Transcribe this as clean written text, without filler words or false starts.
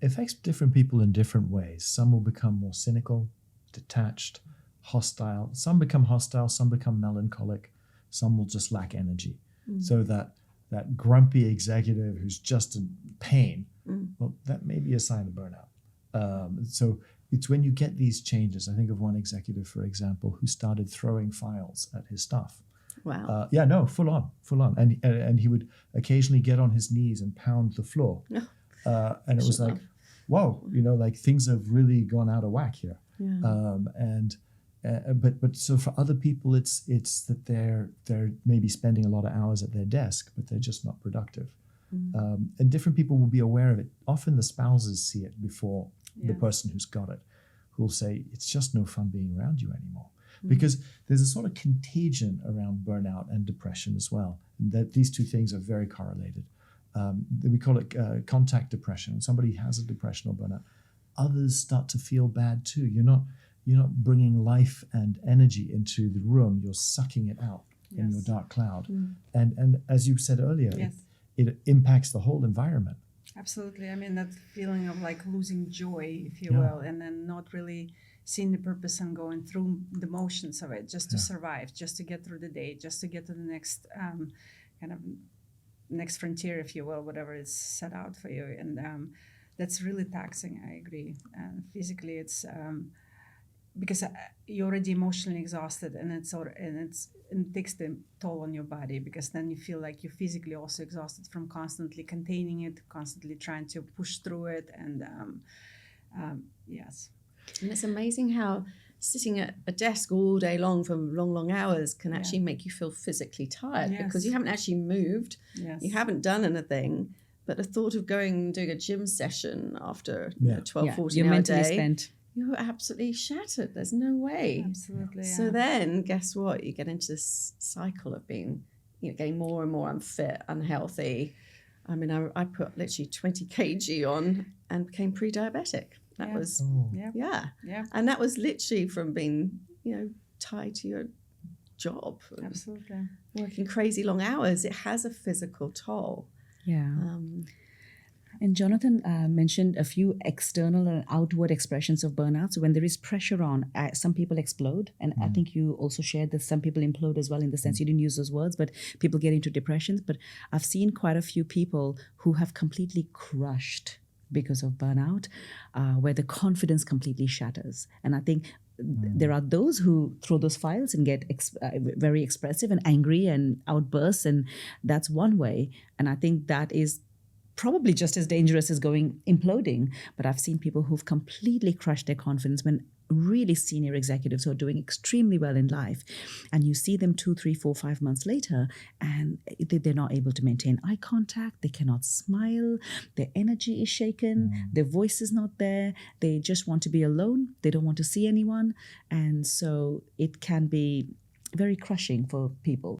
affects different people in different ways. Some will become more cynical, detached, hostile. Some become hostile, some become melancholic, some will just lack energy. So that grumpy executive who's just in pain, well, that may be a sign of burnout. So it's when you get these changes. I think of one executive, for example, who started throwing files at his staff. Wow. Full on. And he would occasionally get on his knees and pound the floor. And it was like, whoa, like things have really gone out of whack here. Yeah. But so for other people, it's that they're maybe spending a lot of hours at their desk, but they're just not productive. And different people will be aware of it. Often the spouses see it before the person who's got it, who will say, it's just no fun being around you anymore. Because there's a sort of contagion around burnout and depression as well. And that these two things are very correlated. We call it contact depression. When somebody has a depression or burnout, others start to feel bad too. You're not bringing life and energy into the room. You're sucking it out in your dark cloud. And as you said earlier, it impacts the whole environment. Absolutely. I mean, that feeling of like losing joy, if you will, and then not really seeing the purpose and going through the motions of it just to survive, just to get through the day, just to get to the next kind of next frontier, if you will, whatever is set out for you. And that's really taxing, I agree. And physically, it's because you're already emotionally exhausted, and it takes the toll on your body, because then you feel like you're physically also exhausted from constantly containing it, constantly trying to push through it. And yes. And it's amazing how sitting at a desk all day long for long hours can actually make you feel physically tired because you haven't actually moved, you haven't done anything. But the thought of going and doing a gym session after 12, 14 hour day, spent. You're absolutely shattered. There's no way. Absolutely. So then guess what? You get into this cycle of being, getting more and more unfit, unhealthy. I mean, I put literally 20 kg on and became pre-diabetic. That was, And that was literally from being, tied to your job. Absolutely. Working crazy long hours. It has a physical toll. Yeah. And Jonathan mentioned a few external and outward expressions of burnout. So when there is pressure on, some people explode. And I think you also shared that some people implode as well, in the sense you didn't use those words, but people get into depressions. But I've seen quite a few people who have completely crushed because of burnout, where the confidence completely shatters. And I think there are those who throw those files and get very expressive and angry and outbursts, and that's one way. And I think that is probably just as dangerous as imploding. But I've seen people who've completely crushed their confidence when really senior executives who are doing extremely well in life, and you see them 2, 3, 4, 5 months later, and they're not able to maintain eye contact, they cannot smile, their energy is shaken, their voice is not there, they just want to be alone, they don't want to see anyone. And so it can be very crushing for people.